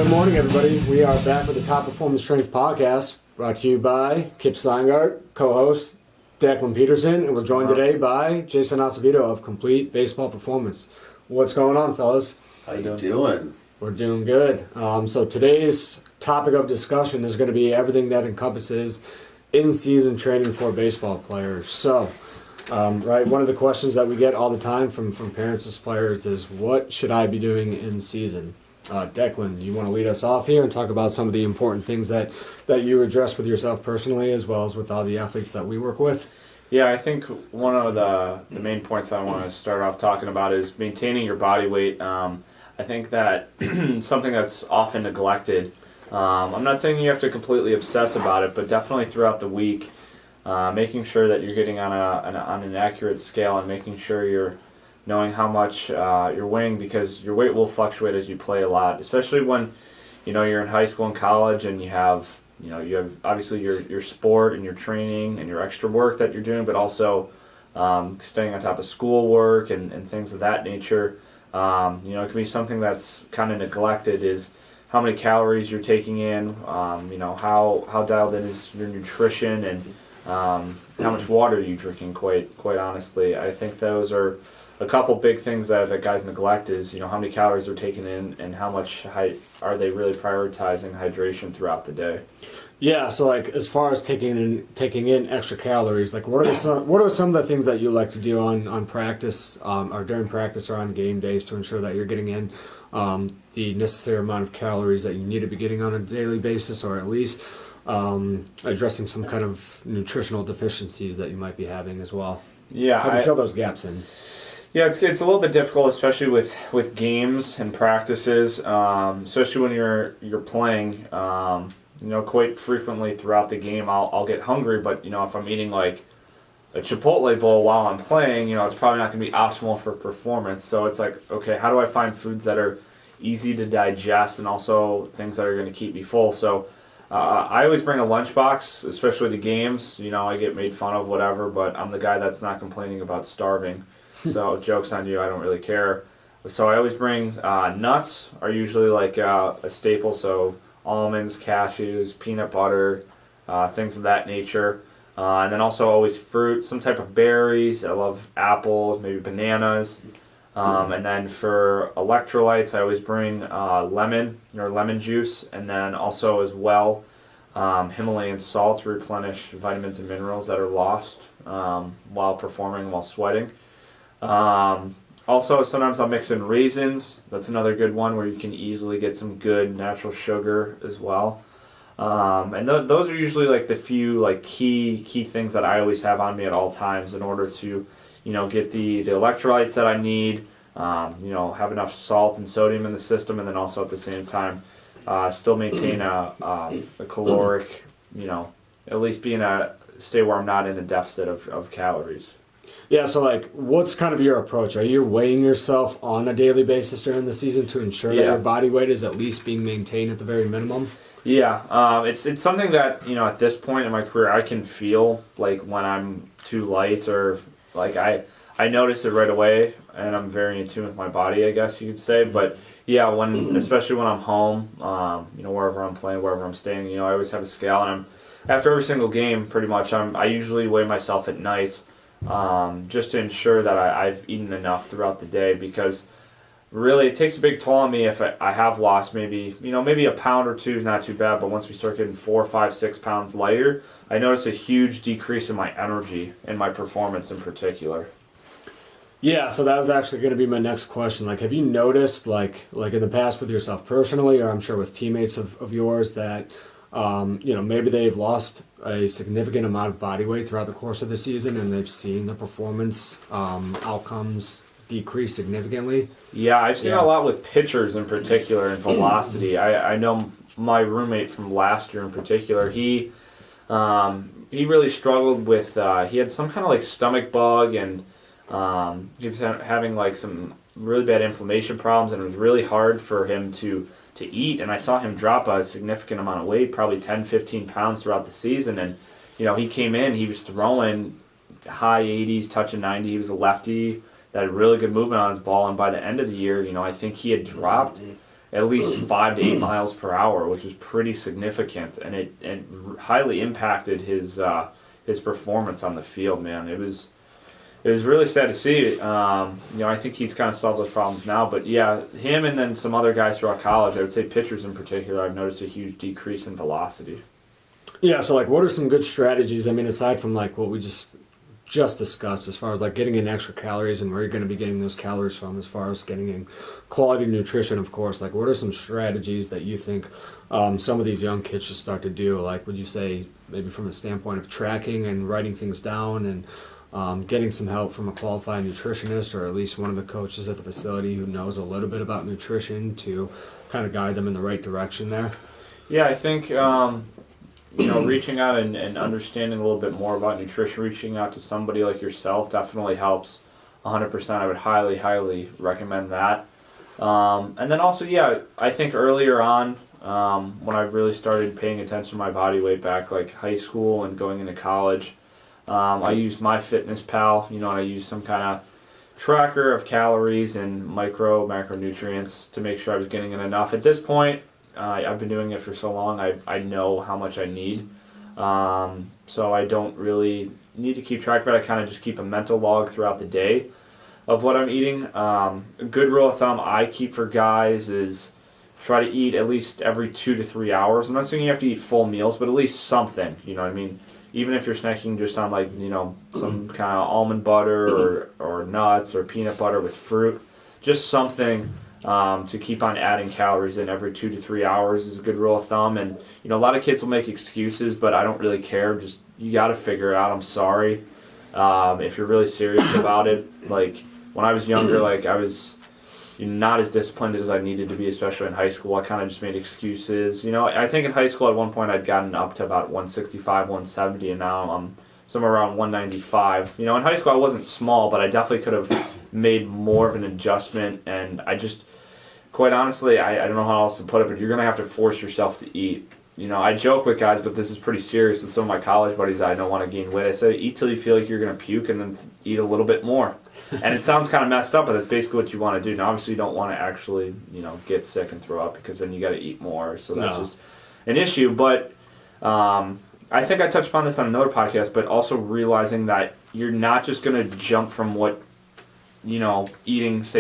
Good morning, everybody. We are back with the Top Performance Strength Podcast, brought to you by Kip Steingart, co-host Declan Peterson, and we're joined today by Jason Acevedo of Complete Baseball Performance. What's going on, fellas? How you doing? We're doing good. So today's topic of discussion is going to be everything that encompasses in-season training for baseball players. So, one of the questions that we get all the time from parents of players is, what should I be doing in season? Declan, do you want to lead us off here and talk about some of the important things that you address with yourself personally as well as with all the athletes that we work with? Yeah, I think one of the main points that I want to start off talking about is maintaining your body weight. I think that something that's often neglected. I'm not saying you have to completely obsess about it, but definitely throughout the week, making sure that you're getting on an accurate scale and making sure you're knowing how much you're weighing, because your weight will fluctuate as you play a lot, especially when you're in high school and college and you have obviously your sport and your training and your extra work that you're doing, but also staying on top of schoolwork and things of that nature. It can be something that's kind of neglected is how many calories you're taking in, how dialed in is your nutrition, and how much water you're drinking, quite honestly. I think those are a couple big things that guys neglect is, how many calories they're taking in and how much are they really prioritizing hydration throughout the day. Yeah, so as far as taking in extra calories, what are some of the things that you like to do on practice or during practice or on game days to ensure that you're getting in the necessary amount of calories that you need to be getting on a daily basis, or at least addressing some kind of nutritional deficiencies that you might be having as well? Yeah, how do you fill those gaps in? Yeah, it's a little bit difficult, especially with games and practices, especially when you're playing. Quite frequently throughout the game, I'll get hungry, but if I'm eating like a Chipotle bowl while I'm playing, it's probably not going to be optimal for performance. So it's like, okay, how do I find foods that are easy to digest and also things that are going to keep me full? So I always bring a lunchbox, especially to games. I get made fun of, whatever, but I'm the guy that's not complaining about starving. So joke's on you, I don't really care. So I always bring nuts are usually like a staple, so almonds, cashews, peanut butter, things of that nature. And then also always fruit, some type of berries. I love apples, maybe bananas. And then for electrolytes, I always bring lemon juice, and then also as well Himalayan salt to replenish vitamins and minerals that are lost while performing, while sweating. Also, sometimes I'll mix in raisins. That's another good one where you can easily get some good natural sugar as well. And those are usually like the few key things that I always have on me at all times in order to, get the electrolytes that I need, have enough salt and sodium in the system, and then also at the same time still maintain a caloric, at least stay where I'm not in a deficit of calories. Yeah, so what's kind of your approach? Are you weighing yourself on a daily basis during the season to ensure that your body weight is at least being maintained at the very minimum? Yeah, it's something that, at this point in my career, I can feel when I'm too light, or I notice it right away, and I'm very in tune with my body, I guess you could say. But yeah, especially when I'm home, wherever I'm playing, wherever I'm staying, I always have a scale, and after every single game, pretty much, I usually weigh myself at night. Just to ensure that I've eaten enough throughout the day, because really it takes a big toll on me if I have lost maybe a pound or two is not too bad, but once we start getting 4, 5, 6 pounds lighter, I notice a huge decrease in my energy and my performance in particular. Yeah, so that was actually going to be my next question. Have you noticed, like in the past with yourself personally, or I'm sure with teammates of yours, that maybe they've lost a significant amount of body weight throughout the course of the season, and they've seen the performance outcomes decrease significantly? Yeah, I've seen a lot with pitchers in particular and velocity. I know my roommate from last year in particular, he really struggled with, he had some kind of stomach bug, and he was having some really bad inflammation problems, and it was really hard for him to eat, and I saw him drop a significant amount of weight, probably 10, 15 pounds throughout the season, and he came in, he was throwing high 80s, touching 90, he was a lefty that had really good movement on his ball, and by the end of the year, I think he had dropped at least 5 to 8 miles per hour, which was pretty significant, and it highly impacted his performance on the field. Man, it was really sad to see. I think he's kind of solved those problems now, but yeah, him and then some other guys throughout college, I would say pitchers in particular, I've noticed a huge decrease in velocity. Yeah, so like, what are some good strategies? I mean, aside from like what we just discussed, as far as like getting in extra calories and where you're going to be getting those calories from, as far as getting in quality nutrition, of course. Like, what are some strategies that you think some of these young kids should start to do? Like, would you say maybe from the standpoint of tracking and writing things down and getting some help from a qualified nutritionist, or at least one of the coaches at the facility who knows a little bit about nutrition to kind of guide them in the right direction there? Yeah, I think reaching out and understanding a little bit more about nutrition, reaching out to somebody like yourself definitely helps 100%. I would highly, highly recommend that. And then also, yeah, I think earlier on, when I really started paying attention to my body weight back like high school and going into college, I used MyFitnessPal, and I used some kind of tracker of calories and macronutrients to make sure I was getting in enough. At this point, I've been doing it for so long, I know how much I need. So I don't really need to keep track of it. I kind of just keep a mental log throughout the day of what I'm eating. A good rule of thumb I keep for guys is try to eat at least every 2 to 3 hours. I'm not saying you have to eat full meals, but at least something, you know what I mean? Even if you're snacking just on like, some kind of almond butter or nuts or peanut butter with fruit, just something to keep on adding calories in every 2 to 3 hours is a good rule of thumb. And a lot of kids will make excuses, but I don't really care. Just you got to figure it out. I'm sorry if you're really serious about it. Like when I was younger, like I was not as disciplined as I needed to be, especially in high school. I kind of just made excuses. I think in high school at one point I'd gotten up to about 165, 170, and now I'm somewhere around 195. In high school I wasn't small, but I definitely could have made more of an adjustment, and I just, quite honestly, I don't know how else to put it, but you're going to have to force yourself to eat. I joke with guys, but this is pretty serious with some of my college buddies that I don't want to gain weight. I say, eat till you feel like you're going to puke and then eat a little bit more. And it sounds kind of messed up, but that's basically what you want to do. Now, obviously, you don't want to actually, get sick and throw up because then you got to eat more. So that's just an issue. But I think I touched upon this on another podcast, but also realizing that you're not just going to jump from what, say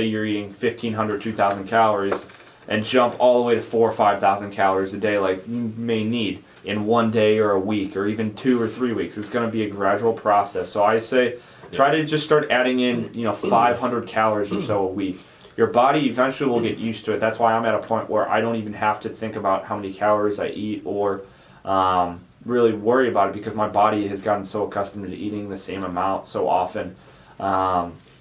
you're eating 1,500, 2,000 calories and jump all the way to 4,000 or 5,000 calories a day like you may need in one day or a week or even 2 or 3 weeks. It's going to be a gradual process. So I say try to just start adding in, 500 calories or so a week. Your body eventually will get used to it. That's why I'm at a point where I don't even have to think about how many calories I eat or really worry about it because my body has gotten so accustomed to eating the same amount so often.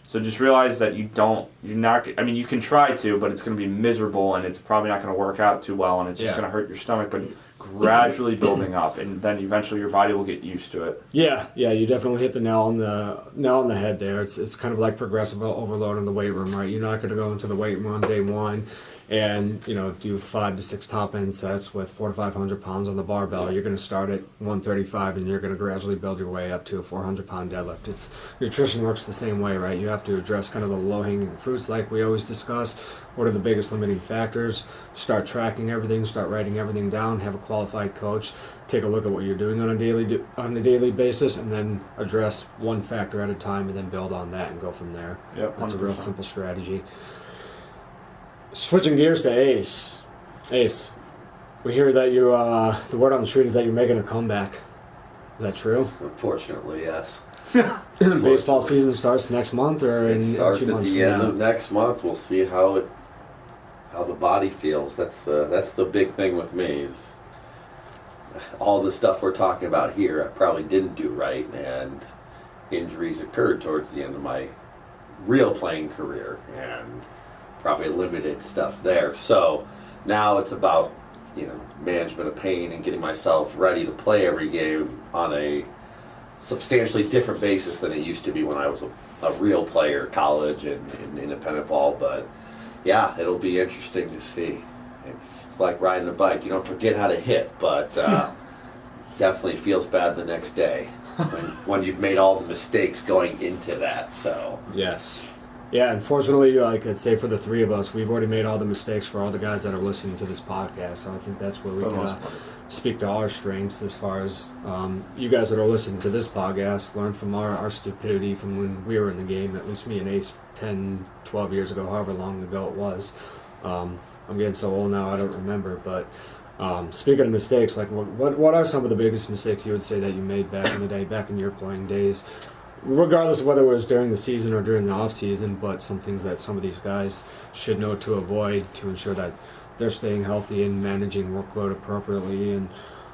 So just realize that you can try to, but it's going to be miserable and it's probably not going to work out too well and it's just going to hurt your stomach, but gradually building up and then eventually your body will get used to it. Yeah, you definitely hit the nail on the head there. It's kind of like progressive overload in the weight room, right? You're not going to go into the weight room on day one and do 5 to 6 top end sets with 400 to 500 pounds on the barbell. You're going to start at 135 and you're going to gradually build your way up to a 400 pound deadlift. Nutrition works the same way, right? You have to address kind of the low hanging fruits like we always discuss. What are the biggest limiting factors? Start tracking everything, start writing everything down, have a qualified coach take a look at what you're doing on a daily basis, and then address one factor at a time and then build on that and go from there. Yep, that's 100%. A real simple strategy. Switching gears to Ace. Ace, we hear that you, the word on the street is that you're making a comeback. Is that true? Unfortunately, yes. Baseball season starts next month or in 2 months? It starts at the end of next month. We'll see how the body feels. That's the big thing with me is all the stuff we're talking about here I probably didn't do right, and injuries occurred towards the end of my real playing career and probably limited stuff there. So now it's about management of pain and getting myself ready to play every game on a substantially different basis than it used to be when I was a real player, college and independent ball. But yeah, it'll be interesting to see. It's like riding a bike. You don't forget how to hit, but definitely feels bad the next day when you've made all the mistakes going into that. So yes. Yeah, unfortunately, like I'd say for the three of us, we've already made all the mistakes for all the guys that are listening to this podcast. So I think that's where we For the can most part. speak to our strengths as far as you guys that are listening to this podcast learn from our stupidity from when we were in the game, at least me and Ace 10, 12 years ago, however long ago it was. I'm getting so old now I don't remember, but speaking of mistakes, like what are some of the biggest mistakes you would say that you made back in the day, back in your playing days? Regardless of whether it was during the season or during the off season, but some things that some of these guys should know to avoid to ensure that they're staying healthy and managing workload appropriately, and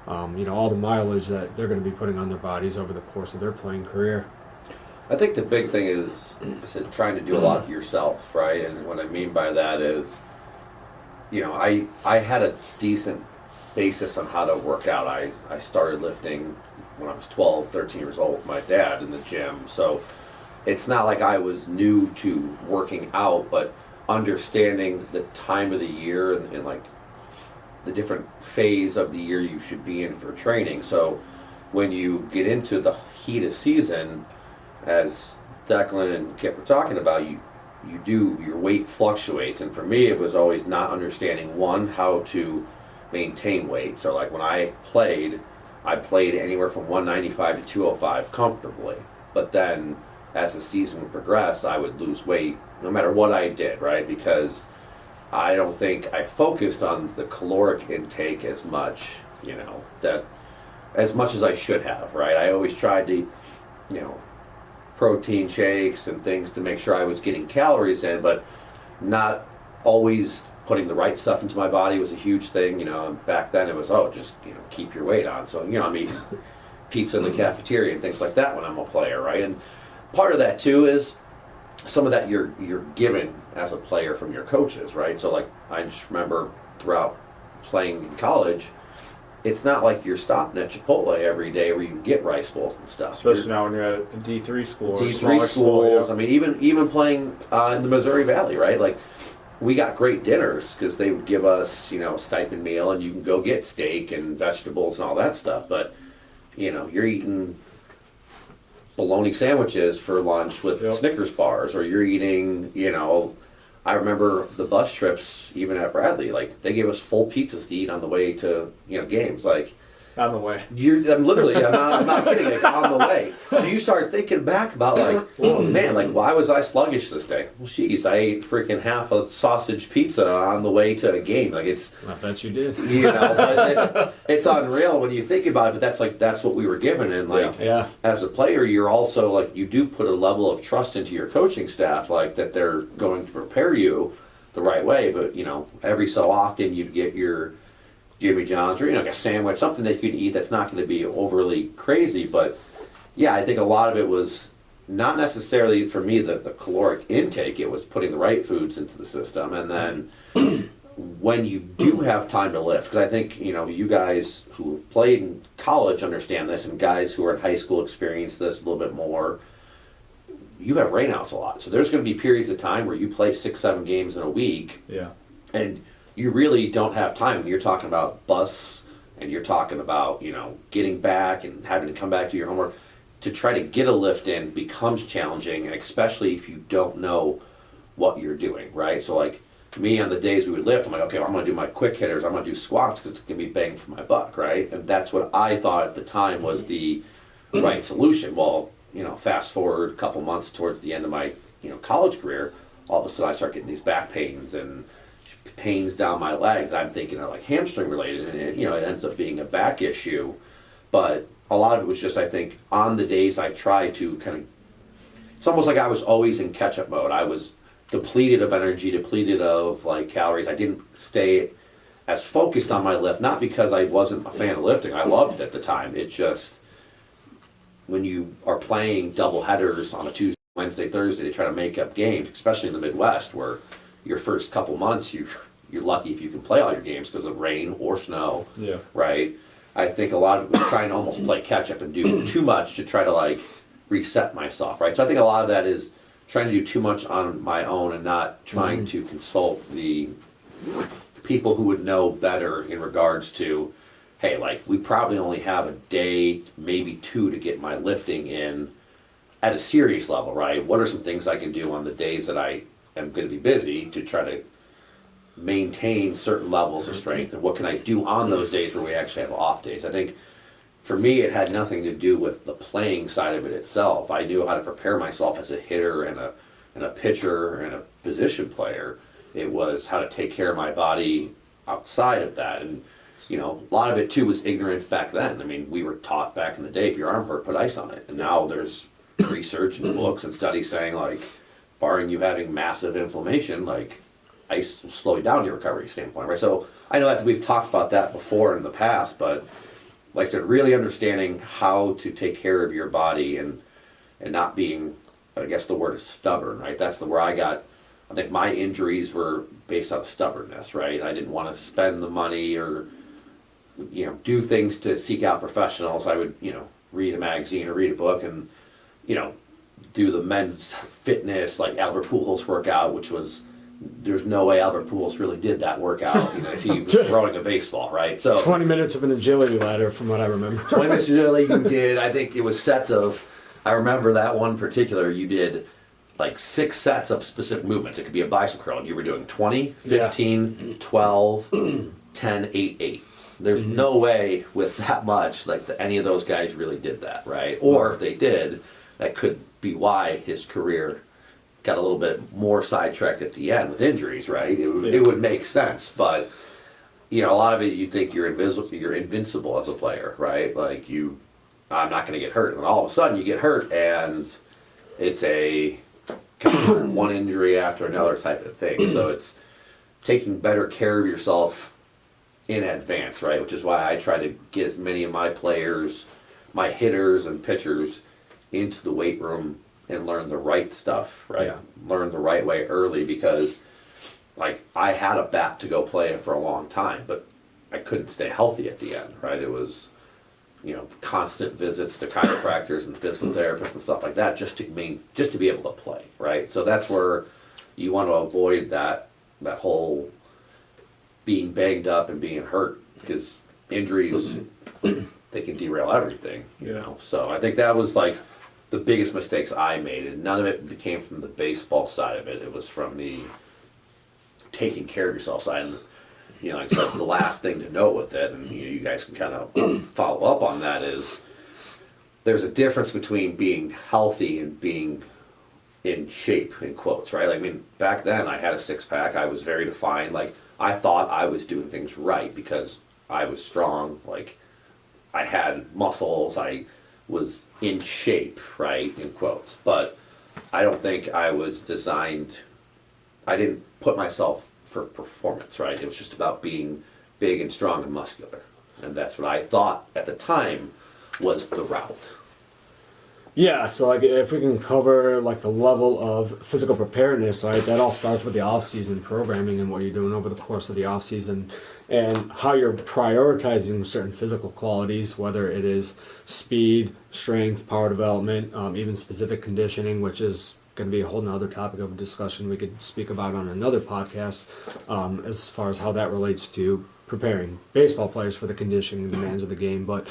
all the mileage that they're going to be putting on their bodies over the course of their playing career. I think the big thing is, I said, trying to do a lot yourself, right? And what I mean by that is, I had a decent basis on how to work out. I started lifting when I was 12, 13 years old with my dad in the gym. So it's not like I was new to working out, but understanding the time of the year and like the different phase of the year you should be in for training. So when you get into the heat of season, as Declan and Kip were talking about, your weight fluctuates. And for me, it was always not understanding, one, how to maintain weight. So like when I played anywhere from 195 to 205 comfortably. But then as the season would progress, I would lose weight no matter what I did, right? Because I don't think I focused on the caloric intake as much, as much as I should have, right? I always tried to, protein shakes and things to make sure I was getting calories in, but not always putting the right stuff into my body was a huge thing. Back then it was, just, keep your weight on. So, I'm eating pizza in the cafeteria and things like that when I'm a player, right? And part of that too is some of that you're given as a player from your coaches, right? So like I just remember throughout playing in college, it's not like you're stopping at Chipotle every day where you can get rice bowls and stuff. Especially now when you're at a D3 school. Or D3 smaller schools. School, yeah. I mean, even playing in the Missouri Valley, right? Like we got great dinners because they would give us, a stipend meal, and you can go get steak and vegetables and all that stuff. But you're eating bologna sandwiches for lunch with Snickers bars, or you're eating, I remember the bus trips, even at Bradley, like they gave us full pizzas to eat on the way to, games. Like On the way. I'm not kidding, like on the way. So you start thinking back about like, oh man, like why was I sluggish this day? Well, geez, I ate freaking half a sausage pizza on the way to a game. Like I bet you did. But it's unreal when you think about it. But that's what we were given, and like as a player, you're also like you do put a level of trust into your coaching staff, like that they're going to prepare you the right way. But every so often you'd get your Jimmy John's or like a sandwich, something that you can eat that's not going to be overly crazy. But I think a lot of it was not necessarily for me the caloric intake. It was putting the right foods into the system, and then when you do have time to lift, because I think you guys who have played in college understand this, and guys who are in high school experience this a little bit more. You have rainouts a lot, so there's going to be periods of time where you play 6-7 games in a week, and you really don't have time. When you're talking about bus and you're talking about, getting back and having to come back to your homework, to try to get a lift in becomes challenging, and especially if you don't know what you're doing, right? So like me on the days we would lift, I'm like, okay, I'm going to do my quick hitters. I'm going to do squats because it's going to be bang for my buck, right? And that's what I thought at the time was the right solution. Well, fast forward a couple months towards the end of my, college career, all of a sudden I start getting these back pains and pains down my legs. I'm thinking are like hamstring related, and it ends up being a back issue. But a lot of it was just, I think, on the days I tried to kind of, it's almost like I was always in catch-up mode. I was depleted of energy, depleted of like calories. I didn't stay as focused on my lift, not because I wasn't a fan of lifting. I loved it at the time. It just, when you are playing double headers on a Tuesday, Wednesday, Thursday to try to make up games, especially in the Midwest where your first couple months you're lucky if you can play all your games because of rain or snow. Right? I think a lot of it was trying to almost play catch up and do too much to try to like reset myself, right? So I think a lot of that is trying to do too much on my own and not trying to consult the people who would know better in regards to, hey, like we probably only have a day, maybe two to get my lifting in at a serious level, right? What are some things I can do on the days that I am going to be busy to try to maintain certain levels of strength, and what can I do on those days where we actually have off days? I think for me, it had nothing to do with the playing side of it itself. I knew how to prepare myself as a hitter and a pitcher and a position player. It was how to take care of my body outside of that. And, you know, a lot of it too was ignorance back then. I mean, we were taught back in the day, if your arm hurt, put ice on it. And now there's research and books and studies saying, like, barring you having massive inflammation, like, ice will slow down your recovery standpoint, right? So I know that we've talked about that before in the past, but like I said, really understanding how to take care of your body and not being, I guess the word is stubborn, right? That's where I think my injuries were based on stubbornness, right? I didn't want to spend the money or, you know, do things to seek out professionals. I would, you know, read a magazine or read a book and, you know, do the men's fitness, like Albert Pujols workout, which was, there's no way Albert Pujols really did that workout, you know, if he was throwing a baseball, right? So 20 minutes of an agility ladder, from what I remember. 20 minutes of agility you did, I think it was sets of, I remember that one particular, you did like 6 sets of specific movements. It could be a bicep curl, and you were doing 20, 15, 12, 10, 8, 8. There's no way with that much, like any of those guys really did that, right? Or if they did, that could be why his career got a little bit more sidetracked at the end with injuries, right? It would make sense, but you know, a lot of it you think you're invincible as a player, right? Like I'm not going to get hurt, and then all of a sudden you get hurt, and it's a one injury after another type of thing. So it's taking better care of yourself in advance, right? Which is why I try to get as many of my players, my hitters and pitchers, into the weight room and learn the right stuff, right? Yeah. Learn the right way early, because like I had a bat to go play for a long time, but I couldn't stay healthy at the end, right? It was, you know, constant visits to chiropractors and physical therapists and stuff like that just to be able to play, right? So that's where you want to avoid that whole being banged up and being hurt, because injuries, they can derail everything, you know? So I think that was like the biggest mistakes I made, and none of it came from the baseball side of it. It was from the taking care of yourself side. And, you know, like I said, the last thing to note with it, and you guys can kind of follow up on that, is there's a difference between being healthy and being in shape, in quotes, right? Like, I mean, back then I had a six-pack. I was very defined. Like, I thought I was doing things right because I was strong. Like, I had muscles. I was in shape, right, in quotes. But I don't think I was designed, I didn't put myself for performance, right? It was just about being big and strong and muscular. And that's what I thought at the time was the route. Yeah, so like if we can cover like the level of physical preparedness, right? That all starts with the off-season programming and what you're doing over the course of the off-season, and how you're prioritizing certain physical qualities, whether it is speed, strength, power development, even specific conditioning, which is going to be a whole nother topic of discussion we could speak about on another podcast, as far as how that relates to preparing baseball players for the conditioning demands of the game. But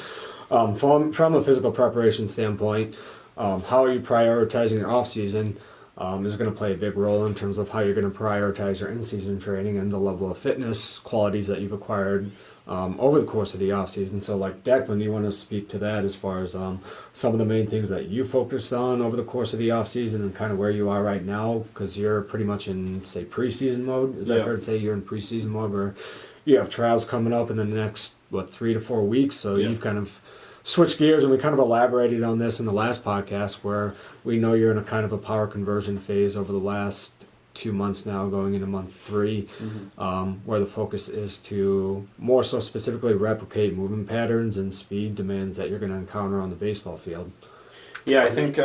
from a physical preparation standpoint, how are you prioritizing your off-season is going to play a big role in terms of how you're going to prioritize your in-season training and the level of fitness qualities that you've acquired over the course of the off-season. So, like, Declan, you want to speak to that as far as some of the main things that you focused on over the course of the off-season and kind of where you are right now, because you're pretty much in, say, preseason mode. Is that fair to say you're in preseason mode, where you have trials coming up in the next, 3 to 4 weeks? So you've kind of switch gears, and we kind of elaborated on this in the last podcast, where we know you're in a kind of a power conversion phase over the last 2 months now, going into month 3, where the focus is to more so specifically replicate movement patterns and speed demands that you're going to encounter on the baseball field. Yeah, I think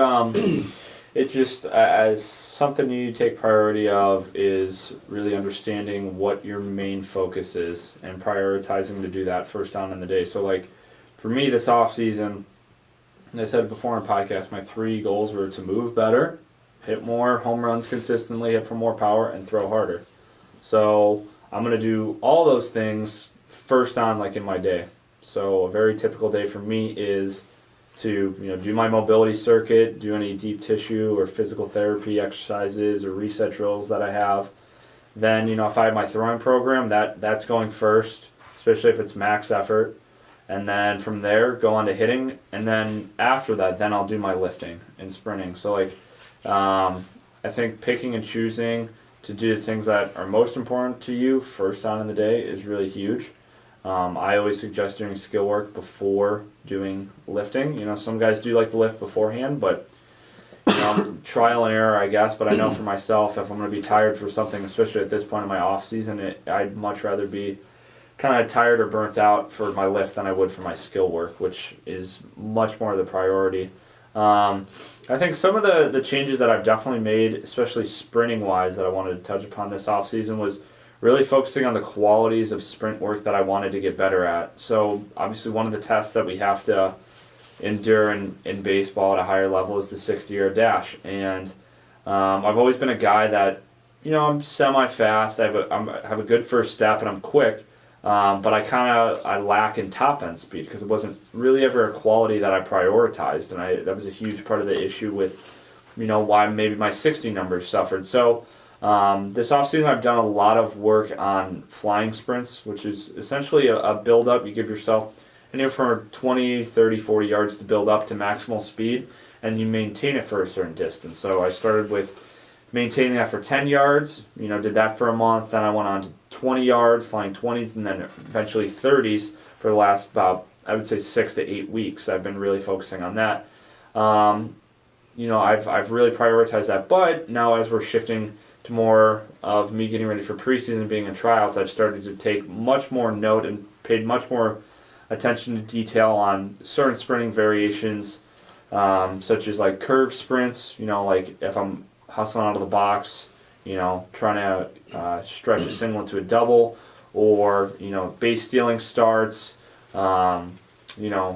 it just, as something you need to take priority of, is really understanding what your main focus is and prioritizing to do that first on in the day. So, like, for me, this off-season, as I said before on podcast, my 3 goals were to move better, hit more home runs consistently, hit for more power, and throw harder. So I'm going to do all those things first on, like, in my day. So a very typical day for me is to do my mobility circuit, do any deep tissue or physical therapy exercises or reset drills that I have. Then if I have my throwing program, that's going first, especially if it's max effort. And then from there, go on to hitting. And then after that, then I'll do my lifting and sprinting. So I think picking and choosing to do the things that are most important to you first on in the day is really huge. I always suggest doing skill work before doing lifting. Some guys do like to lift beforehand, but trial and error, I guess. But I know for myself, if I'm going to be tired for something, especially at this point in my off season, I'd much rather be kind of tired or burnt out for my lift than I would for my skill work, which is much more the priority. I think some of the changes that I've definitely made, especially sprinting wise, that I wanted to touch upon this off season was really focusing on the qualities of sprint work that I wanted to get better at. So obviously one of the tests that we have to endure in baseball at a higher level is the 60-yard dash. And I've always been a guy that, I'm semi-fast, I have a good first step, and I'm quick. But I lack in top end speed because it wasn't really ever a quality that I prioritized, and that was a huge part of the issue with, why maybe my 60 numbers suffered. So this offseason I've done a lot of work on flying sprints, which is essentially a build up. You give yourself anywhere from 20, 30, 40 yards to build up to maximal speed, and you maintain it for a certain distance. So I started with maintaining that for 10 yards, did that for a month. Then I went on to 20 yards, flying 20s, and then eventually 30s for the last about, I would say, 6 to 8 weeks. I've been really focusing on that. I've really prioritized that. But now as we're shifting to more of me getting ready for preseason, being in tryouts, I've started to take much more note and paid much more attention to detail on certain sprinting variations, such as like curve sprints, like if I'm hustling out of the box, trying to stretch a single into a double, or base stealing starts,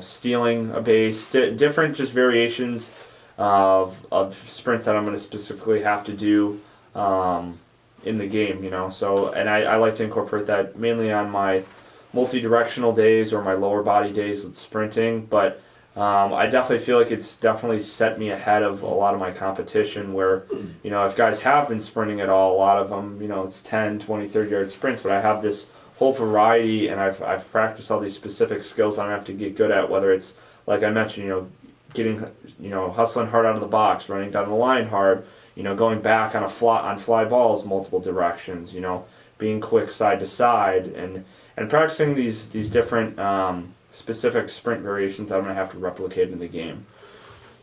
stealing a base, different just variations of sprints that I'm going to specifically have to do in the game. So, and I like to incorporate that mainly on my multi-directional days or my lower body days with sprinting, but I definitely feel like it's definitely set me ahead of a lot of my competition where, if guys have been sprinting at all, a lot of them, it's 10, 20, 30-yard sprints, but I have this whole variety, and I've practiced all these specific skills I have to get good at, whether it's, like I mentioned, getting, hustling hard out of the box, running down the line hard, going back on fly balls multiple directions, being quick side to side, and practicing these different specific sprint variations I'm going to have to replicate in the game.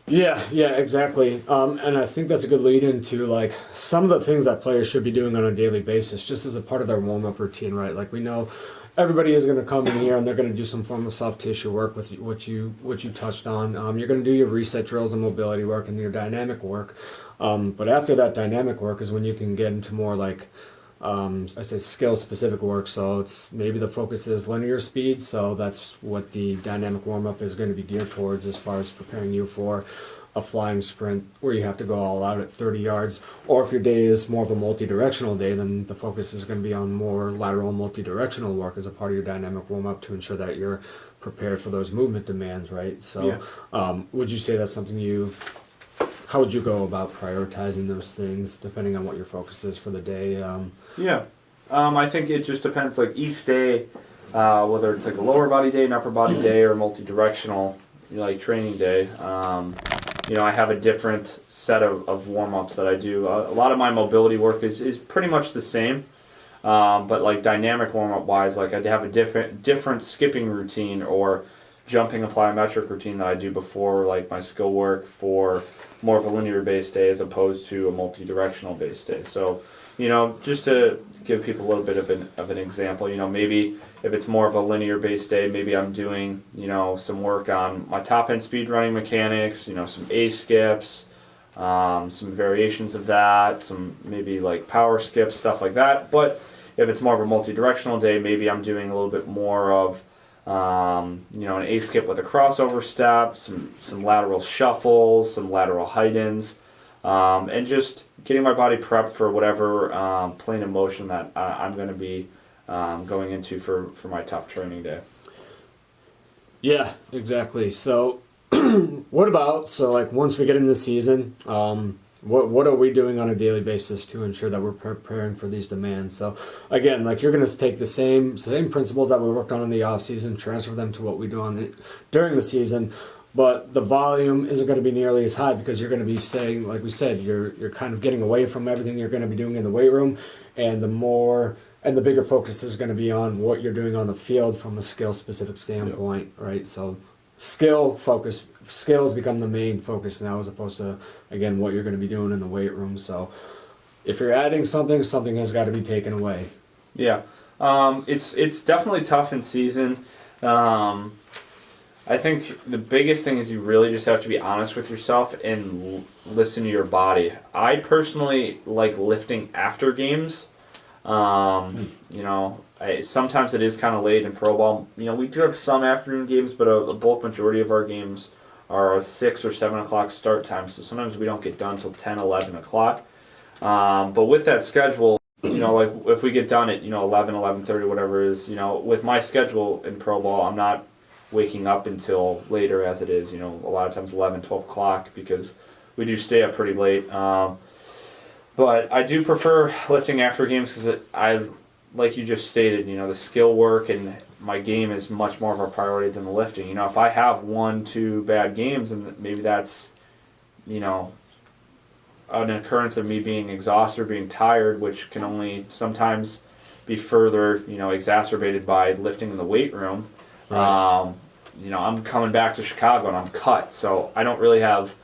Yeah, exactly. And I think that's a good lead into like some of the things that players should be doing on a daily basis, just as a part of their warm-up routine, right? Like we know everybody is going to come in here and they're going to do some form of soft tissue work with what you touched on. You're going to do your reset drills and mobility work and your dynamic work. But after that dynamic work is when you can get into more like I say skill-specific work, so it's maybe the focus is linear speed, so that's what the dynamic warm-up is going to be geared towards as far as preparing you for a flying sprint where you have to go all out at 30 yards. Or if your day is more of a multi-directional day, then the focus is going to be on more lateral multi-directional work as a part of your dynamic warm-up to ensure that you're prepared for those movement demands, right? So would you say that's something how would you go about prioritizing those things depending on what your focus is for the day? I think it just depends, like each day, whether it's like a lower body day, an upper body day, or multi-directional, like training day. I have a different set of warm-ups that I do. A lot of my mobility work is pretty much the same, but like dynamic warm-up wise, like I'd have a different skipping routine or jumping plyometric routine that I do before like my skill work for more of a linear based day as opposed to a multi-directional based day. So, just to give people a little bit of an example, maybe if it's more of a linear based day, maybe I'm doing, some work on my top end speed running mechanics, some A skips, some variations of that, some maybe like power skips, stuff like that. But if it's more of a multi-directional day, maybe I'm doing a little bit more of an A skip with a crossover step, some lateral shuffles, some lateral height-ins, and just getting my body prepped for whatever plane of motion that I'm going to be going into for my tough training day. Yeah, exactly. So what about, so like once we get into the season, what are we doing on a daily basis to ensure that we're preparing for these demands? So again, like you're going to take the same principles that we worked on in the off season, transfer them to what we do during the season, but the volume isn't going to be nearly as high because you're going to be saying, like we said, you're kind of getting away from everything you're going to be doing in the weight room, and the bigger focus is going to be on what you're doing on the field from a skill specific standpoint, right? So skills become the main focus now as opposed to, again, what you're going to be doing in the weight room. So if you're adding something has got to be taken away. Yeah. It's definitely tough in season. I think the biggest thing is you really just have to be honest with yourself and listen to your body. I personally like lifting after games. Sometimes it is kind of late in pro ball. We do have some afternoon games, but a bulk majority of our games are a 6 or 7 o'clock start time. So sometimes we don't get done till 10, 11 o'clock. But with that schedule, like if we get done at 11, 11:30, whatever it is, with my schedule in pro ball, I'm not waking up until later as it is. A lot of times 11, 12 o'clock because we do stay up pretty late. But I do prefer lifting after games because like you just stated, the skill work and my game is much more of a priority than the lifting. If I have 1-2 bad games, and maybe that's, an occurrence of me being exhausted or being tired, which can only sometimes be further, exacerbated by lifting in the weight room. Right. I'm coming back to Chicago and I'm cut, so I don't really have,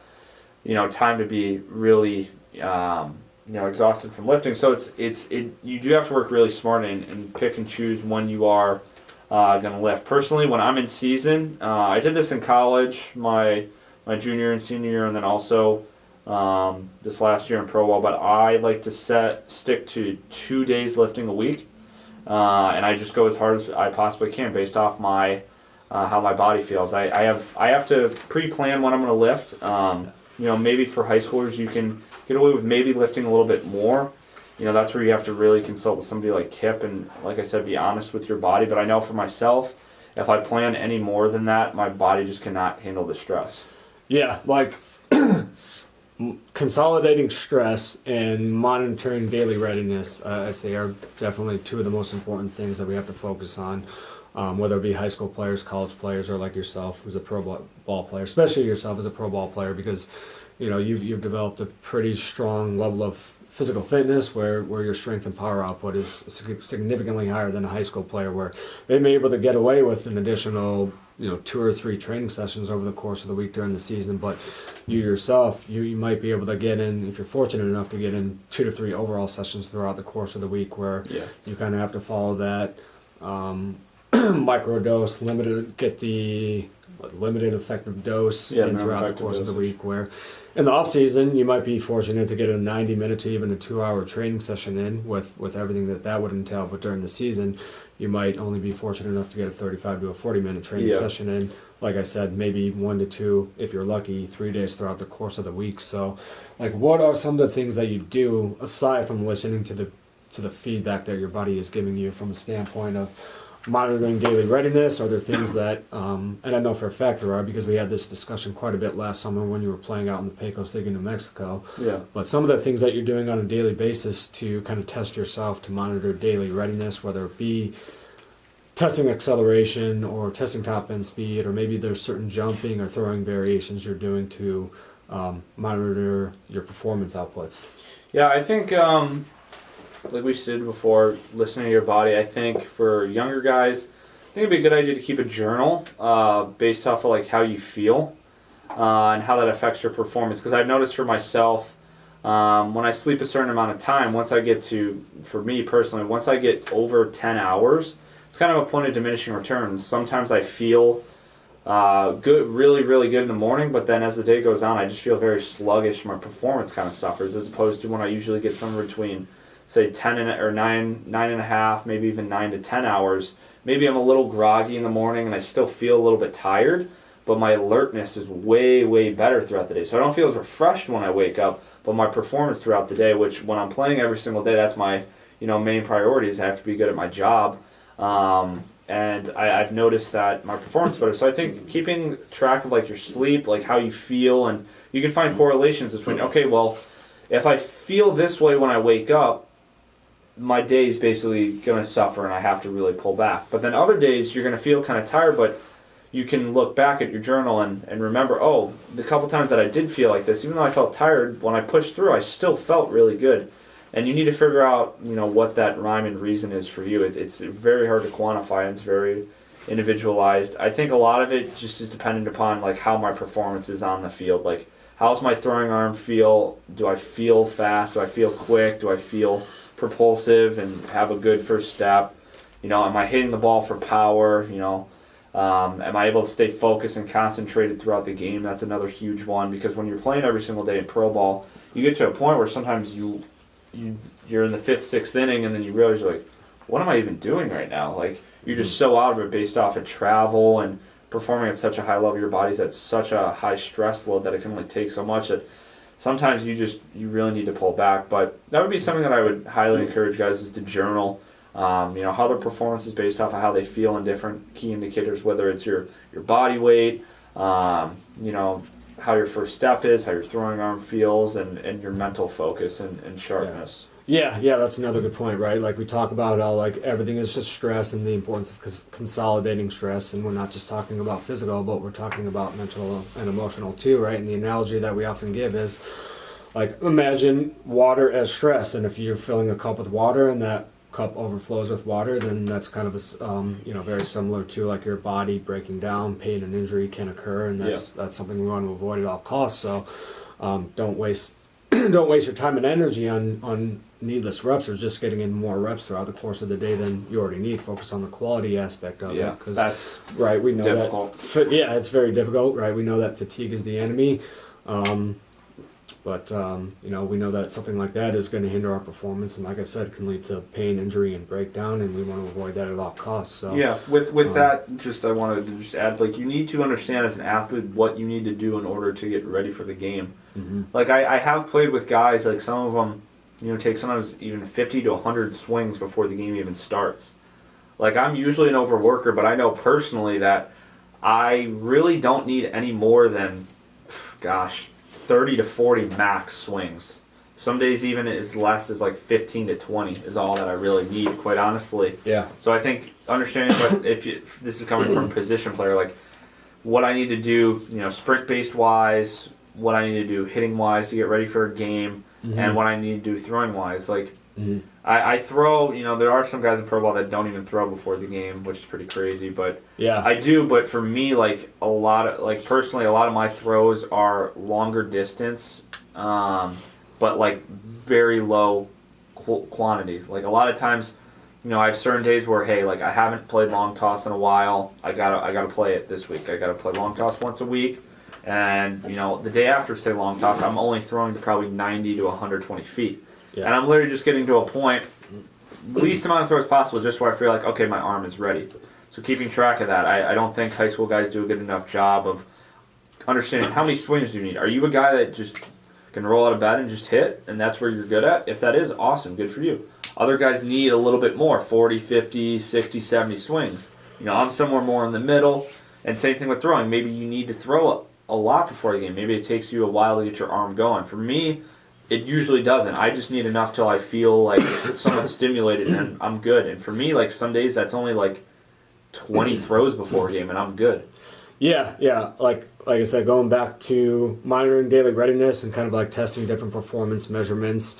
time to be really, exhausted from lifting. So you do have to work really smart and pick and choose when you are going to lift. Personally, when I'm in season, I did this in college, my junior and senior year, and then also this last year in pro ball. But I like to stick to 2 days lifting a week, and I just go as hard as I possibly can based off my how my body feels. I have to pre-plan when I'm going to lift. Maybe for high schoolers you can get away with maybe lifting a little bit more. That's where you have to really consult with somebody like Kip and, like I said, be honest with your body. But I know for myself, if I plan any more than that, my body just cannot handle the stress. Yeah, like consolidating stress and monitoring daily readiness, I'd say, are definitely two of the most important things that we have to focus on. Whether it be high school players, college players, or like yourself, who's a pro ball player, especially yourself as a pro ball player, because you've developed a pretty strong level of physical fitness where your strength and power output is significantly higher than a high school player, where they may be able to get away with an additional 2 or 3 training sessions over the course of the week during the season. But you yourself, you might be able to get in, if you're fortunate enough to get in 2 to 3 overall sessions throughout the course of the week, where you kind of have to follow that microdose, get the limited effective dose in throughout the course of the week, where in the off season you might be fortunate to get a 90-minute to even a 2-hour training session in with everything that would entail. But during the season you might only be fortunate enough to get a 35 to a 40-minute training session in. Like I said, maybe 1 to 2, if you're lucky, 3 days throughout the course of the week. So like, what are some of the things that you do aside from listening to the feedback that your body is giving you from a standpoint of monitoring daily readiness? Are there things that, and I know for a fact there are, because we had this discussion quite a bit last summer when you were playing out in the Pecos League in New Mexico. Yeah. But some of the things that you're doing on a daily basis to kind of test yourself to monitor daily readiness, whether it be testing acceleration or testing top end speed, or maybe there's certain jumping or throwing variations you're doing to monitor your performance outputs. Yeah, I think like we said before, listening to your body. I think for younger guys, I think it'd be a good idea to keep a journal based off of like how you feel and how that affects your performance. Because I've noticed for myself, when I sleep a certain amount of time, for me personally, once I get over 10 hours, it's kind of a point of diminishing returns. Sometimes I feel good, really, really good in the morning, but then as the day goes on, I just feel very sluggish. My performance kind of suffers, as opposed to when I usually get somewhere between, say, 9.5, maybe even 9 to 10 hours. Maybe I'm a little groggy in the morning and I still feel a little bit tired, but my alertness is way, way better throughout the day. So I don't feel as refreshed when I wake up, but my performance throughout the day, which when I'm playing every single day, that's my main priority, is I have to be good at my job. and I've noticed that my performance is better. So I think keeping track of like your sleep, like how you feel, and you can find correlations between, okay, well, if I feel this way when I wake up, my day is basically going to suffer and I have to really pull back. But then other days you're going to feel kind of tired, but you can look back at your journal and remember, oh, the couple times that I did feel like this, even though I felt tired, when I pushed through, I still felt really good. And you need to figure out, what that rhyme and reason is for you. It's very hard to quantify, and it's very individualized. I think a lot of it just is dependent upon like how my performance is on the field. Like, how's my throwing arm feel? Do I feel fast? Do I feel quick? Do I feel propulsive and have a good first step? Am I hitting the ball for power? Am I able to stay focused and concentrated throughout the game? That's another huge one, because when you're playing every single day in pro ball, you get to a point where sometimes you're in the 5th, 6th inning, and then you realize you're like, what am I even doing right now? Like, you're just so out of it based off of travel and performing at such a high level. Your body's at such a high stress load that it can only take so much that sometimes you really need to pull back. But that would be something that I would highly encourage guys, is to journal. How their performance is based off of how they feel in different key indicators, whether it's your body weight, how your first step is, how your throwing arm feels, and your mental focus and sharpness. Yeah, that's another good point, right? Like, we talk about how like everything is just stress and the importance of consolidating stress, and we're not just talking about physical, but we're talking about mental and emotional too, right? And the analogy that we often give is, like, imagine water as stress, and if you're filling a cup with water and that cup overflows with water, then that's kind of very similar to like your body breaking down. Pain and injury can occur, and that's something we want to avoid at all costs. So don't waste your time and energy on needless reps, or just getting in more reps throughout the course of the day than you already need. Focus on the quality aspect of it, because that's right. We know difficult. It's very difficult, right? We know that fatigue is the enemy. But we know that something like that is going to hinder our performance, and like I said, can lead to pain, injury, and breakdown, and we want to avoid that at all costs. So with that, I wanted to just add, like, you need to understand as an athlete what you need to do in order to get ready for the game. Mm-hmm. Like, I have played with guys, like some of them, take sometimes even 50 to 100 swings before the game even starts. Like, I'm usually an overworker, but I know personally that I really don't need any more than, 30 to 40 max swings. Some days even as less as like 15 to 20 is all that I really need, quite honestly. Yeah. So I think understanding what if this is coming from a position player, like what I need to do, sprint based wise, what I need to do hitting wise to get ready for a game, and what I need to do throwing wise. Like I throw, there are some guys in pro ball that don't even throw before the game, which is pretty crazy, but yeah, I do. But for me, like personally, a lot of my throws are longer distance, but like very low quantity. Like a lot of times, I have certain days where, hey, like I haven't played long toss in a while. I gotta play it this week. I gotta play long toss once a week, and the day after, say long toss, I'm only throwing to probably 90 to 120 feet. Yeah. And I'm literally just getting to a point, least amount of throws possible, just where I feel like, okay, my arm is ready. So keeping track of that, I don't think high school guys do a good enough job of understanding how many swings do you need. Are you a guy that just can roll out of bed and just hit, and that's where you're good at? If that is, awesome, good for you. Other guys need a little bit more, 40, 50, 60, 70 swings. I'm somewhere more in the middle, and same thing with throwing. Maybe you need to throw a lot before the game. Maybe it takes you a while to get your arm going. For me, it usually doesn't. I just need enough till I feel like somewhat stimulated and I'm good. And for me, like some days that's only like 20 throws before a game and I'm good. Yeah. Like I said, going back to monitoring daily readiness and kind of like testing different performance measurements.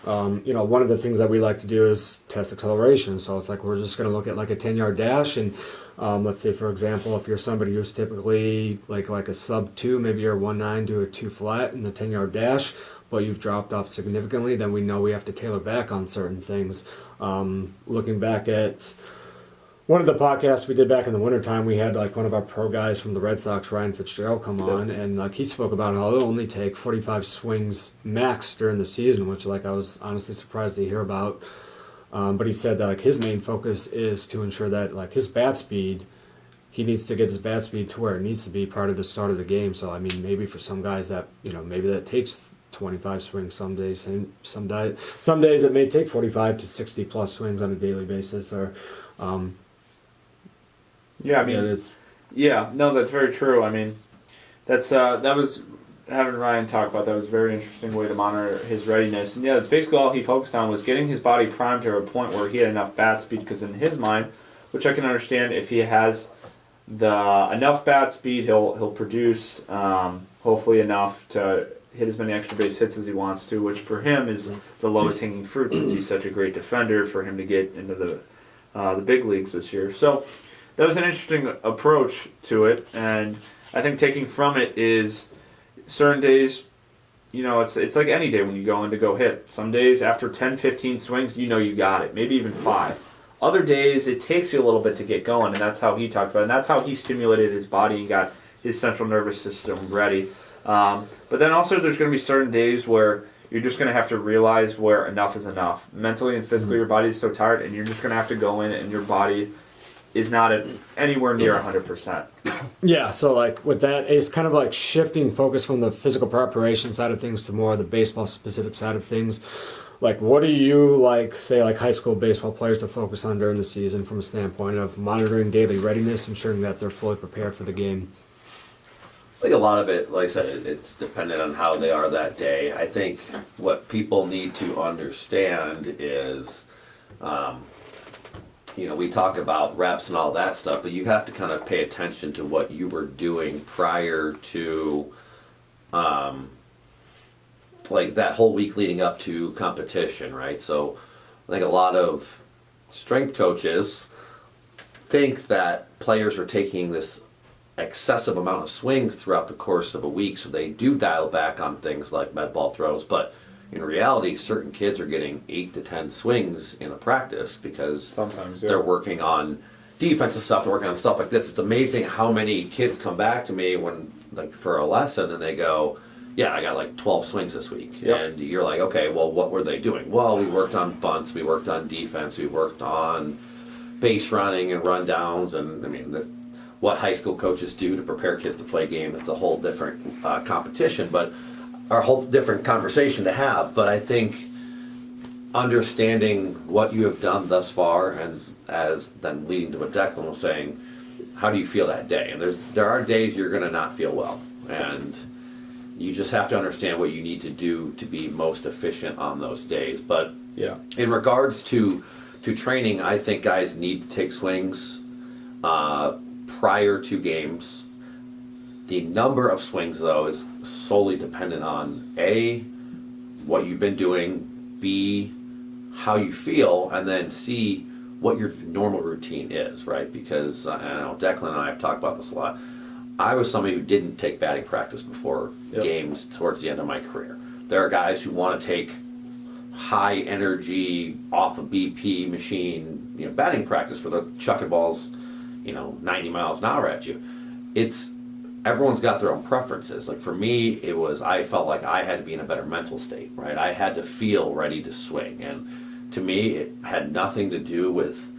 One of the things that we like to do is test acceleration. So it's like we're just going to look at like a 10-yard dash, and let's say, for example, if you're somebody who's typically like a sub 2, maybe you're a 1.9 to a 2 flat in the 10-yard dash, but you've dropped off significantly, then we know we have to tailor back on certain things. Looking back at one of the podcasts we did back in the wintertime, we had like one of our pro guys from the Red Sox, Ryan Fitzgerald, come on, and like he spoke about how it'll only take 45 swings max during the season, which like I was honestly surprised to hear about. But he said that like his main focus is to ensure that like his bat speed, he needs to get his bat speed to where it needs to be prior to the start of the game. So I mean, maybe for some guys that maybe that takes 25 swings some days, and some days it may take 45 to 60 plus swings on a daily basis, or Yeah, I mean, no, that's very true. I mean, that was having Ryan talk about that was a very interesting way to monitor his readiness. And yeah, that's basically all he focused on was getting his body primed to a point where he had enough bat speed. Because in his mind, which I can understand, if he has the enough bat speed, he'll produce hopefully enough to hit as many extra base hits as he wants to, which for him is the lowest hanging fruit since he's such a great defender for him to get into the big leagues this year. So that was an interesting approach to it, and I think taking from it is certain days, it's like any day when you go in to go hit. Some days after 10, 15 swings, you got it, maybe even 5. Other days it takes you a little bit to get going, and that's how he talked about it, and that's how he stimulated his body and got his central nervous system ready. But then also there's going to be certain days where you're just going to have to realize where enough is enough. Mentally and physically, your body is so tired, and you're just going to have to go in, and your body is not anywhere near 100%. Yeah, so like with that, it's kind of like shifting focus from the physical preparation side of things to more of the baseball specific side of things. Like, what do you say high school baseball players to focus on during the season from a standpoint of monitoring daily readiness, ensuring that they're fully prepared for the game? I think a lot of it, like I said, it's dependent on how they are that day. I think what people need to understand is, we talk about reps and all that stuff, but you have to kind of pay attention to what you were doing prior to, that whole week leading up to competition, right? So I think a lot of strength coaches think that players are taking this excessive amount of swings throughout the course of a week, so they do dial back on things like med ball throws, but in reality certain kids are getting 8 to 10 swings in a practice because sometimes they're working on defensive stuff, they're working on stuff like this. It's amazing how many kids come back to me when for a lesson and they go, I got 12 swings this week. Yep. And you're like, okay, well, what were they doing? Well, we worked on bunts, we worked on defense, we worked on base running and run downs, and I mean what high school coaches do to prepare kids to play a game. That's a whole different competition, or a whole different conversation to have. But I think understanding what you have done thus far, and as then leading to what Declan was saying, how do you feel that day? And there are days you're going to not feel well, and you just have to understand what you need to do to be most efficient on those days. But in regards to training, I think guys need to take swings prior to games. The number of swings, though, is solely dependent on A, what you've been doing, B, how you feel, and then C, what your normal routine is, right? Because I know Declan and I have talked about this a lot. I was somebody who didn't take batting practice before games towards the end of my career. There are guys who want to take high energy, off a BP machine, batting practice where they're chucking balls 90 miles an hour at you. Everyone's got their own preferences. Like for me, I felt like I had to be in a better mental state, right? I had to feel ready to swing. And to me, it had nothing to do with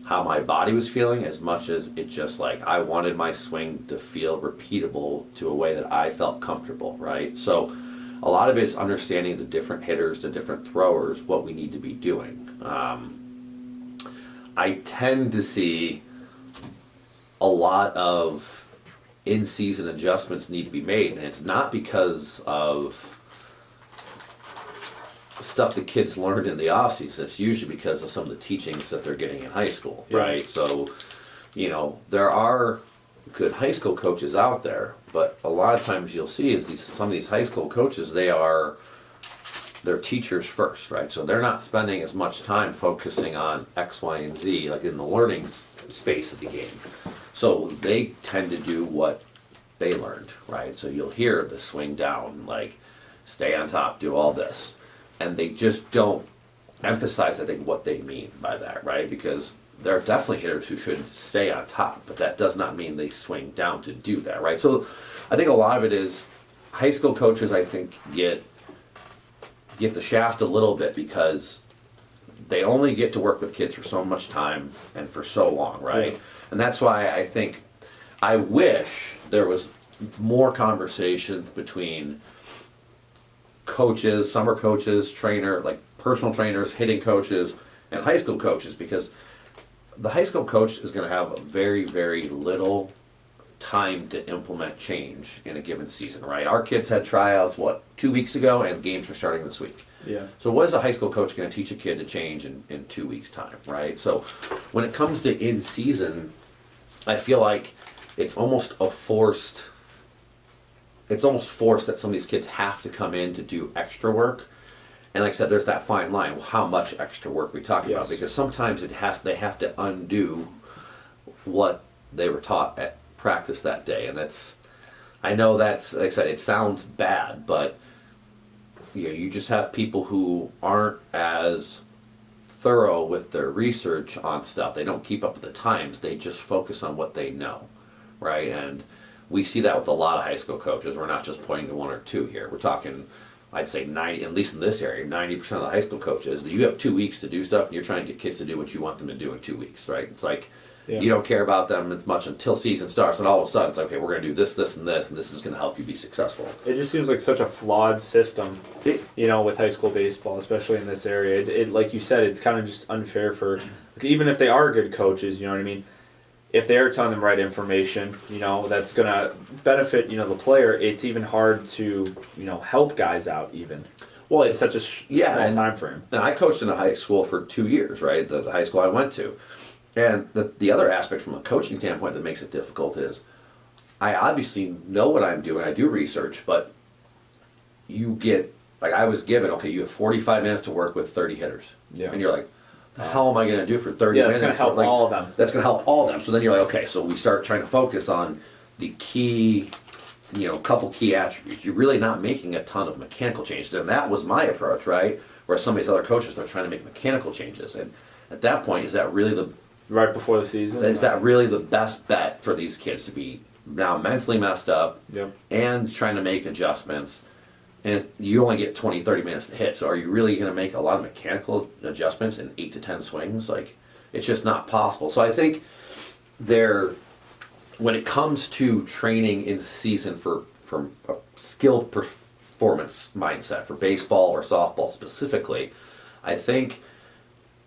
how my body was feeling as much as it just I wanted my swing to feel repeatable to a way that I felt comfortable, right? So a lot of it is understanding the different hitters, the different throwers, what we need to be doing. I tend to see a lot of in-season adjustments need to be made, and it's not because of stuff the kids learned in the off-season. It's usually because of some of the teachings that they're getting in high school, right? So, there are good high school coaches out there, but a lot of times you'll see is some of these high school coaches, they're teachers first, right? So they're not spending as much time focusing on X, Y, and Z, like in the learning space of the game. So they tend to do what they learned, right? So you'll hear the swing down, stay on top, do all this. And they just don't emphasize, I think, what they mean by that, right? Because there are definitely hitters who should stay on top, but that does not mean they swing down to do that, right? So I think a lot of it is high school coaches, I think, get the shaft a little bit because they only get to work with kids for so much time and for so long, right? Yeah. And that's why I wish there was more conversations between coaches, summer coaches, personal trainers, hitting coaches, and high school coaches, because the high school coach is going to have very, very little time to implement change in a given season, right? Our kids had tryouts, 2 weeks ago, and games were starting this week. Yeah. So what is a high school coach going to teach a kid to change in 2 weeks' time, right? So when it comes to in-season, I feel like it's almost forced that some of these kids have to come in to do extra work. And like I said, there's that fine line, how much extra work we talk about, because sometimes they have to undo what they were taught at practice that day. And I know that's, like I said, it sounds bad, but you just have people who aren't as thorough with their research on stuff. They don't keep up with the times. They just focus on what they know, right? And we see that with a lot of high school coaches. We're not just pointing to one or two here. We're talking, I'd say 90, at least in this area, 90% of the high school coaches, you have 2 weeks to do stuff, and you're trying to get kids to do what you want them to do in 2 weeks, right? It's like, you don't care about them as much until season starts, and all of a sudden it's like, okay, we're going to do this, this, and this is going to help you be successful. It just seems like such a flawed system, with high school baseball, especially in this area. It like you said, it's kind of just unfair for, even if they are good coaches, you know what I mean? If they are telling them right information, that's going to benefit, the player, it's even hard to, help guys out even. Well, it's such a small time frame. And I coached in a high school for 2 years, right? The high school I went to. And the other aspect from a coaching standpoint that makes it difficult is I obviously know what I'm doing. I do research, but you get, like I was given, okay, you have 45 minutes to work with 30 hitters. Yeah. And you're like, the hell am I going to do for 30 minutes? That's going to help all of them. That's going to help all of them. So then you're like, okay, so we start trying to focus on the key, couple key attributes. You're really not making a ton of mechanical changes. And that was my approach, right? Where some of these other coaches, they're trying to make mechanical changes. And at that point, is that really right before the season? Is that really the best bet for these kids to be now mentally messed up and trying to make adjustments? And you only get 20, 30 minutes to hit. So are you really going to make a lot of mechanical adjustments in 8 to 10 swings? Like, it's just not possible. So I think when it comes to training in season for a skilled performance mindset for baseball or softball specifically, I think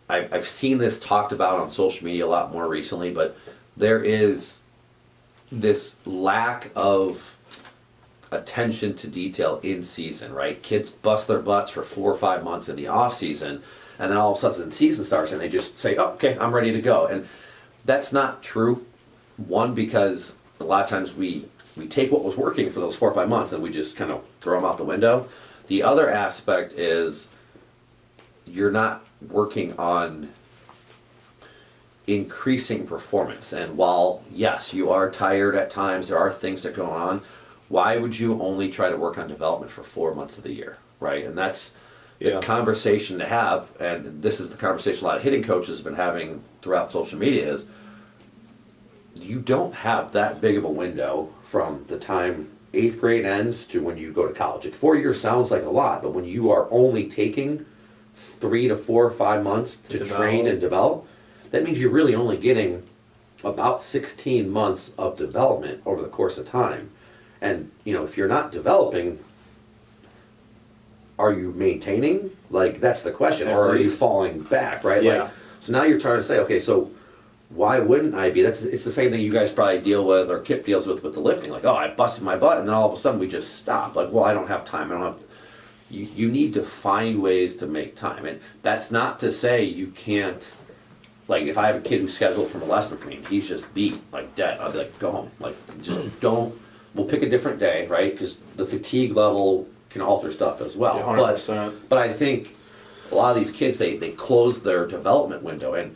I've seen this talked about on social media a lot more recently, but there is this lack of attention to detail in season, right? Kids bust their butts for 4 or 5 months in the off season, and then all of a sudden season starts and they just say, oh, okay, I'm ready to go. And that's not true. One, because a lot of times we take what was working for those 4 or 5 months and we just kind of throw them out the window. The other aspect is you're not working on increasing performance. And while, yes, you are tired at times, there are things that go on, why would you only try to work on development for 4 months of the year, right? And that's the conversation to have, and this is the conversation a lot of hitting coaches have been having throughout social media, is you don't have that big of a window from the time 8th grade ends to when you go to college. Like 4 years sounds like a lot, but when you are only taking 3 to 4 or 5 months to train and develop, that means you're really only getting about 16 months of development over the course of time. And, if you're not developing, are you maintaining? Like, that's the question. Or are you falling back, right? Yeah. Like, so now you're trying to say, okay, so why wouldn't I be? It's the same thing you guys probably deal with, or Kip deals with the lifting. Like, oh, I busted my butt, and then all of a sudden we just stop. Like, well, I don't have time. I don't have. You need to find ways to make time, and that's not to say you can't. Like, if I have a kid who's scheduled from a lesson for me, he's just beat, like dead. I'll be like, go home. Like, just don't. We'll pick a different day, right? Because the fatigue level can alter stuff as well. 100%. But I think a lot of these kids, they close their development window, and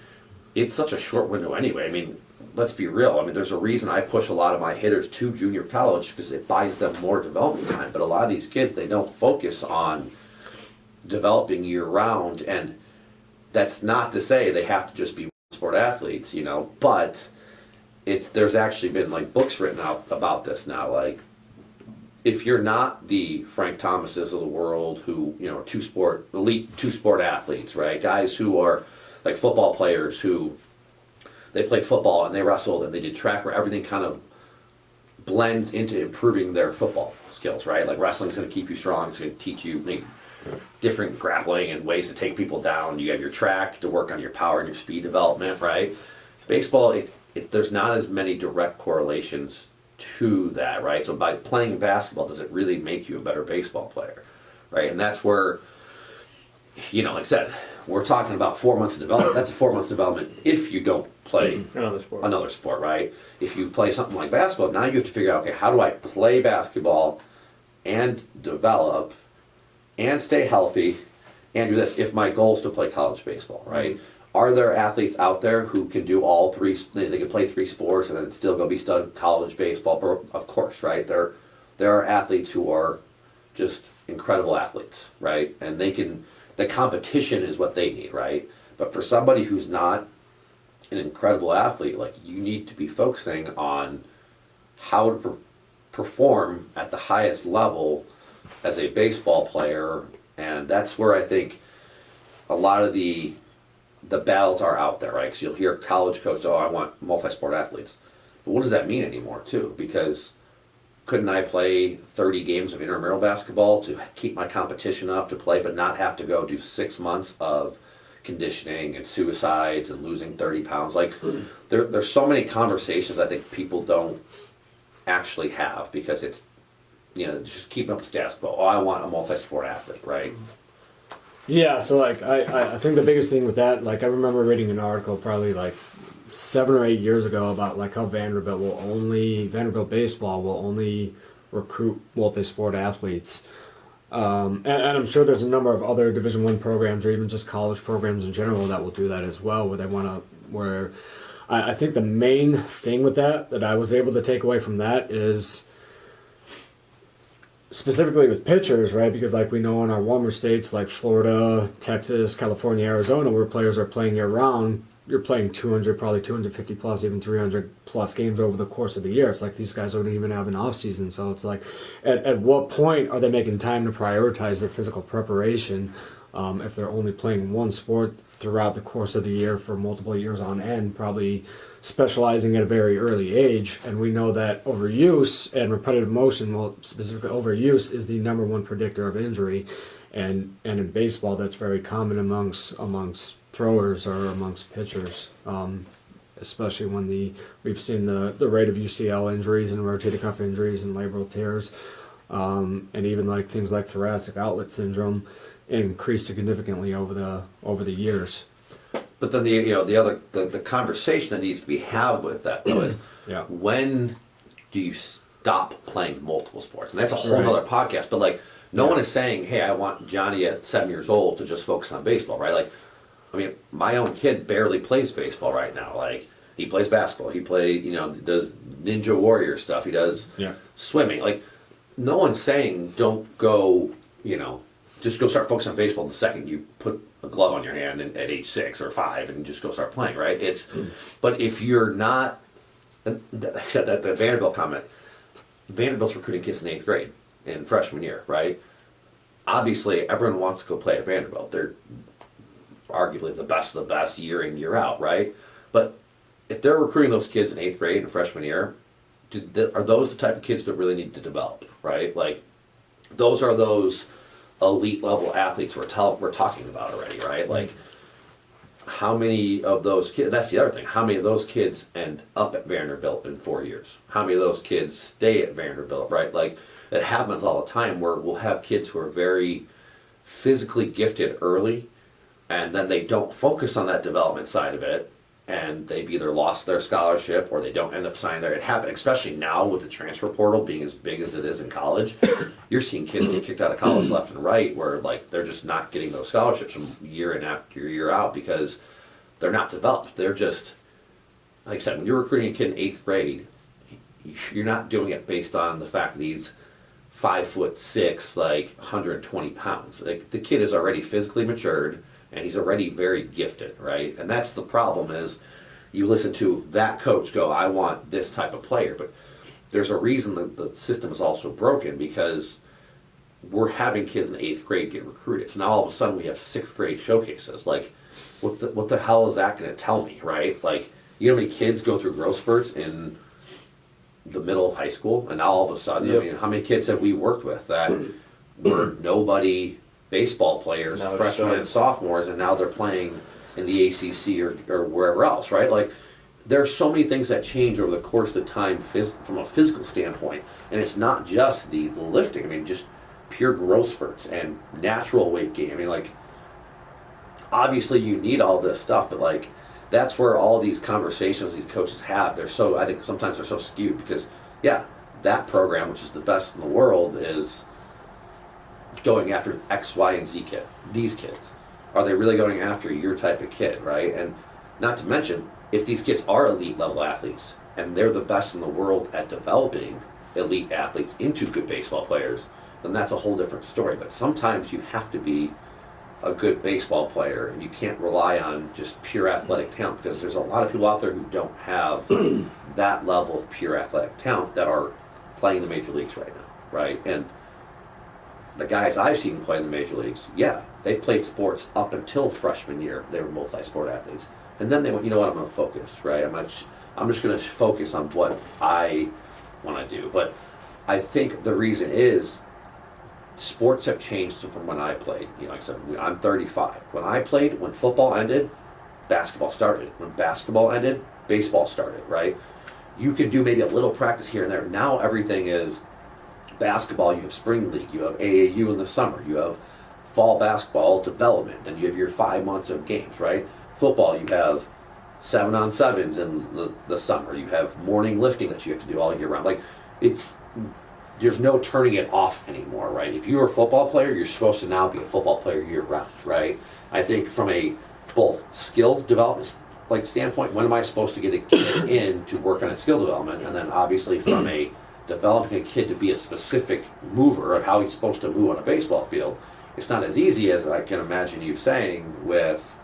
it's such a short window anyway. I mean, let's be real. I mean, there's a reason I push a lot of my hitters to junior college, because it buys them more development time. But a lot of these kids, they don't focus on developing year round, and that's not to say they have to just be sport athletes, but there's actually been like books written out about this now. Like, if you're not the Frank Thomases of the world who, elite two sport athletes, right? Guys who are like football players who they played football and they wrestled and they did track, where everything kind of blends into improving their football skills, right? Like, wrestling's going to keep you strong. It's going to teach you different grappling and ways to take people down. You have your track to work on your power and your speed development, right? Baseball, there's not as many direct correlations to that, right? So by playing basketball, does it really make you a better baseball player, right? And that's where, like I said, we're talking about 4 months of development. That's a 4 months development if you don't play another sport, right? If you play something like basketball, now you have to figure out, okay, how do I play basketball and develop and stay healthy and do this if my goal is to play college baseball, right? Are there athletes out there who can do all three? They can play 3 sports and then still go be stud college baseball. Of course, right? There are athletes who are just incredible athletes, right? And the competition is what they need, right? But for somebody who's not an incredible athlete, like, you need to be focusing on how to perform at the highest level as a baseball player, and that's where I think a lot of the battles are out there, right? Because you'll hear college coaches, I want multi-sport athletes. But what does that mean anymore, too? Because couldn't I play 30 games of intramural basketball to keep my competition up to play, but not have to go do 6 months of conditioning and suicides and losing 30 pounds? Like, there's so many conversations I think people don't actually have because it's, just keeping up with status quo. I want a multi-sport athlete, right? Yeah, so like I think the biggest thing with that, like, I remember reading an article probably like 7 or 8 years ago about like how Vanderbilt baseball will only recruit multi-sport athletes. And I'm sure there's a number of other Division I programs or even just college programs in general that will do that as well, where I think the main thing with that I was able to take away from that is specifically with pitchers, right? Because like we know in our warmer states like Florida, Texas, California, Arizona, where players are playing year round, you're playing 200, probably 250 plus, even 300 plus games over the course of the year. It's like these guys don't even have an off season. So it's like, at what point are they making time to prioritize their physical preparation if they're only playing one sport throughout the course of the year for multiple years on end, probably specializing at a very early age? And we know that overuse and repetitive motion, well, specifically overuse, is the number one predictor of injury. And in baseball, that's very common amongst throwers or amongst pitchers, especially when we've seen the rate of UCL injuries and rotator cuff injuries and labral tears, and even like things like thoracic outlet syndrome increased significantly over the years. But then the conversation that needs to be had with that though is, when do you stop playing multiple sports? And that's a whole other podcast. But like, no one is saying, hey, I want Johnny at 7 years old to just focus on baseball, right? Like, I mean, my own kid barely plays baseball right now. Like, he plays basketball. He does Ninja Warrior stuff. He does swimming. Like, no one's saying don't go, just go start focusing on baseball the second you put a glove on your hand at age 6 or 5 and just go start playing, right? But if you're not, except that the Vanderbilt comment, Vanderbilt's recruiting kids in 8th grade in freshman year, right? Obviously, everyone wants to go play at Vanderbilt. They're arguably the best of the best year in, year out, right? But if they're recruiting those kids in 8th grade and freshman year, are those the type of kids that really need to develop, right? Like, those are those elite level athletes we're talking about already, right? Like, how many of those kids, that's the other thing, how many of those kids end up at Vanderbilt in 4 years? How many of those kids stay at Vanderbilt, right? Like, it happens all the time where we'll have kids who are very physically gifted early, and then they don't focus on that development side of it, and they've either lost their scholarship or they don't end up signing there. It happens, especially now with the transfer portal being as big as it is in college. You're seeing kids get kicked out of college left and right where like they're just not getting those scholarships from year in after year out because they're not developed. They're just, like I said, when you're recruiting a kid in 8th grade, you're not doing it based on the fact that he's 5'6", like 120 pounds. Like, the kid is already physically matured and he's already very gifted, right? And that's the problem is you listen to that coach go, I want this type of player. But there's a reason that the system is also broken because we're having kids in 8th grade get recruited. So now all of a sudden we have 6th grade showcases. Like, what the hell is that going to tell me, right? Like, you know how many kids go through growth spurts in the middle of high school? And now all of a sudden, I mean, how many kids have we worked with that were nobody baseball players, now freshmen and sophomores, and now they're playing in the ACC or wherever else, right? Like, there are so many things that change over the course of the time from a physical standpoint, and it's not just the lifting. I mean, just pure growth spurts and natural weight gain. I mean, like, obviously you need all this stuff, but like, that's where all these conversations these coaches have, I think sometimes they're so skewed because, yeah, that program, which is the best in the world, is going after X, Y, and Z kid. These kids. Are they really going after your type of kid, right? And not to mention, if these kids are elite level athletes and they're the best in the world at developing elite athletes into good baseball players, then that's a whole different story. But sometimes you have to be a good baseball player and you can't rely on just pure athletic talent, because there's a lot of people out there who don't have that level of pure athletic talent that are playing in the major leagues right now, right? And the guys I've seen play in the major leagues, yeah, they played sports up until freshman year. They were multi-sport athletes. And then they went, you know what, I'm going to focus, right? I'm just going to focus on what I want to do. But I think the reason is sports have changed from when I played. You know, like I said, I'm 35. When I played, when football ended, basketball started. When basketball ended, baseball started, right? You could do maybe a little practice here and there. Now everything is basketball. You have spring league. You have AAU in the summer. You have fall basketball development. Then you have your 5 months of games, right? Football, you have 7-on-7s in the summer. You have morning lifting that you have to do all year round. Like, there's no turning it off anymore, right? If you're a football player, you're supposed to now be a football player year round, right? I think from a both skill development standpoint, when am I supposed to get a kid in to work on a skill development? And then obviously from a developing a kid to be a specific mover of how he's supposed to move on a baseball field, it's not as easy as I can imagine you saying with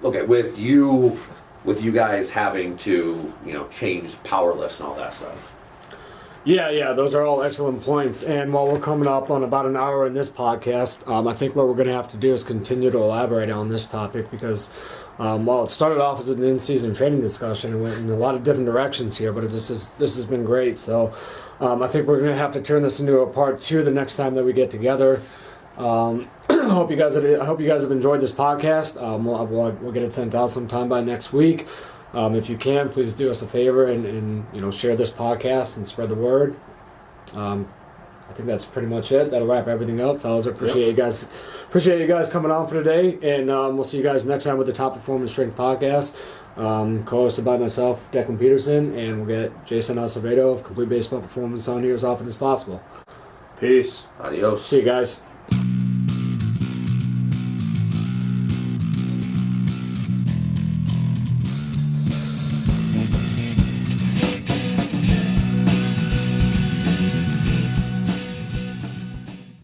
with you guys having to, change power lifts and all that stuff. Yeah, those are all excellent points. And while we're coming up on about an hour in this podcast, I think what we're going to have to do is continue to elaborate on this topic because while it started off as an in-season training discussion, it went in a lot of different directions here, but this has been great. So I think we're going to have to turn this into a part 2 the next time that we get together. I hope you guys have enjoyed this podcast. We'll get it sent out sometime by next week. If you can, please do us a favor and share this podcast and spread the word. I think that's pretty much it. That'll wrap everything up, fellas. Appreciate you guys coming on for today, and we'll see you guys next time with the Top Performance Strength Podcast. Co-hosted by myself, Declan Peterson, and we'll get Jason Acevedo of Complete Baseball Performance on here as often as possible. Peace. Adios. See you guys.